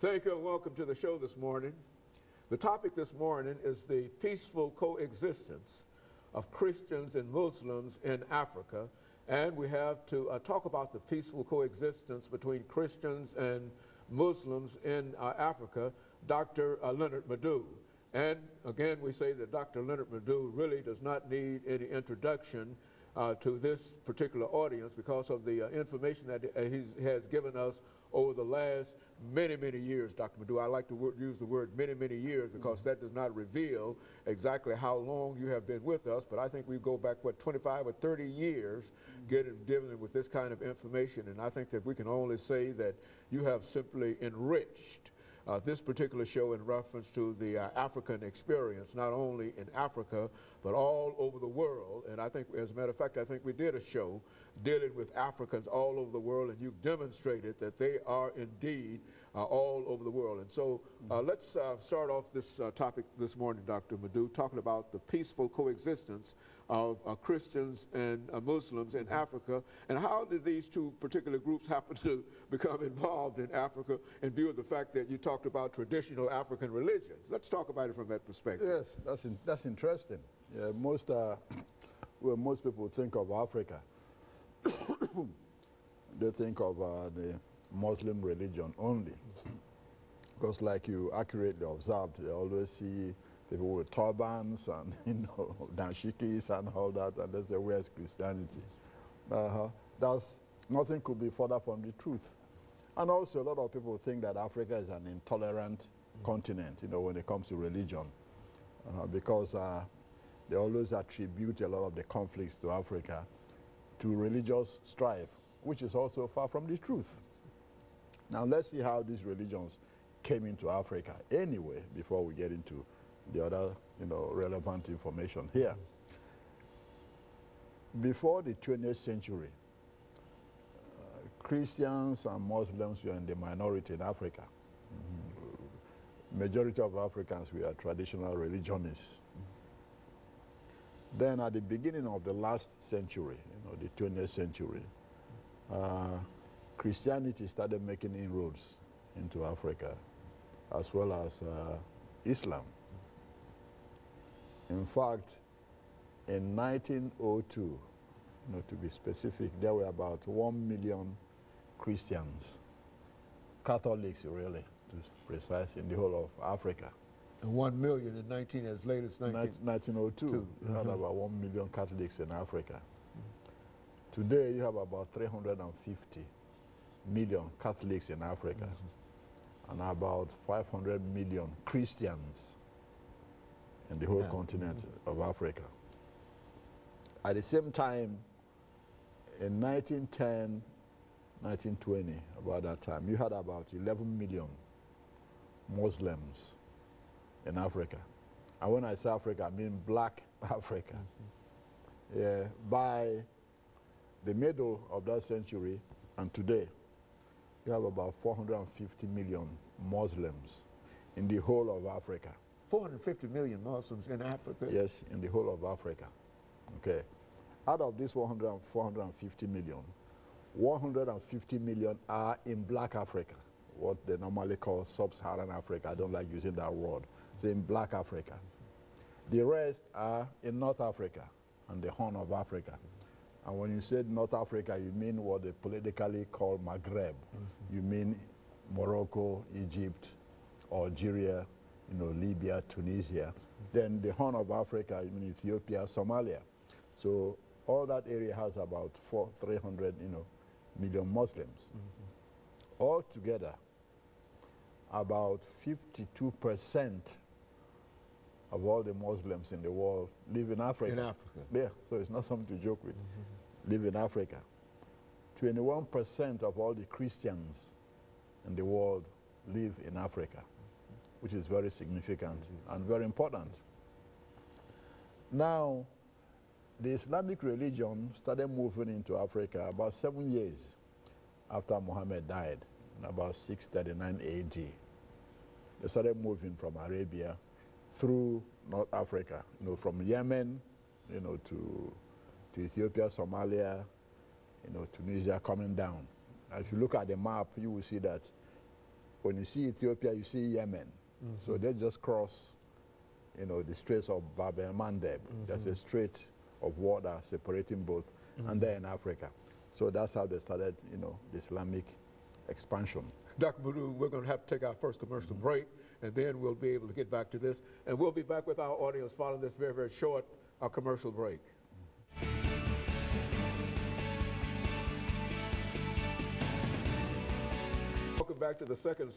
Thank you and welcome to the show this morning. The topic this morning is the peaceful coexistence of Christians and Muslims in Africa. And we have to talk about the peaceful coexistence between Christians and Muslims in Africa, Dr. LMadu. And again, we say that Dr. LMadu really does not need any introduction to this particular audience because of the information that he has given us over the last many, many years, Dr. Madu. I like to use the word many, many years because that does not reveal exactly how long you have been with us, but I think we go back, what, 25 or 30 years dealing with this kind of information, and I think that we can only say that you have simply enriched this particular show in reference to the African experience, not only in Africa, but all over the world. And I think, as a matter of fact, I think we did a show dealing with Africans all over the world, and you've demonstrated that they are indeed all over the world. And so let's start off this topic this morning, Dr. Madu, talking about the peaceful coexistence of Christians and Muslims in Africa, and how did these two particular groups happen to become involved in Africa in view of the fact that you talked about traditional African religions? Let's talk about it from that perspective. Yes, that's interesting. Yeah, most people think of Africa, they think of the Muslim religion only. Because like you accurately observed, you always see people with turbans and dashikis and all that, and they say, where's Christianity? That's, nothing could be further from the truth. And also a lot of people think that Africa is an intolerant continent, when it comes to religion, because they always attribute a lot of the conflicts to Africa to religious strife, which is also far from the truth. Now let's see how these religions came into Africa anyway, before we get into the other relevant information here. Before the 20th century, Christians and Muslims were in the minority in Africa. Majority of Africans were traditional religionists. Then at the beginning of the last century, the 20th century, Christianity started making inroads into Africa, as well as Islam. In fact, in 1902, to be specific, there were about 1 million Christians, Catholics really, to be precise, in the whole of Africa. And 1 million in as late as 1902, you had about 1 million Catholics in Africa. Today, you have about 350 million Catholics in Africa, and about 500 million Christians in the whole continent of Africa. At the same time, in 1910, 1920, about that time, you had about 11 million Muslims in Africa. And when I say Africa, I mean black Africa. Yeah, by the middle of that century and today, you have about 450 million Muslims in the whole of Africa. 450 million Muslims in Africa? Yes, in the whole of Africa. Okay. Out of this 450 million, 150 million are in black Africa, what they normally call sub-Saharan Africa. I don't like using that word. It's in black Africa. The rest are in North Africa and the Horn of Africa. And when you say North Africa, you mean what they politically call Maghreb. You mean Morocco, Egypt, Algeria, Libya, Tunisia. Then the Horn of Africa, you mean Ethiopia, Somalia. So all that area has about 300, million Muslims. Altogether, about 52% of all the Muslims in the world live in Africa. In Africa. Yeah, so it's not something to joke with. Live in Africa. 21% of all the Christians in the world live in Africa, which is very significant and very important. Now, the Islamic religion started moving into Africa about 7 years after Muhammad died, in about 639 AD. They started moving from Arabia through North Africa, from Yemen, to Ethiopia, Somalia, Tunisia, coming down. If you look at the map, you will see that When you see Ethiopia, you see Yemen. So they just cross, you know, the Straits of Bab el Mandeb. There's a strait of water separating both, and they're in Africa. So that's how they started, you know, the Islamic expansion. Dr. LMadu, we're going to have to take our first commercial break, and then we'll be able to get back to this. And we'll be back with our audience following this very, very short commercial break. Welcome back to the second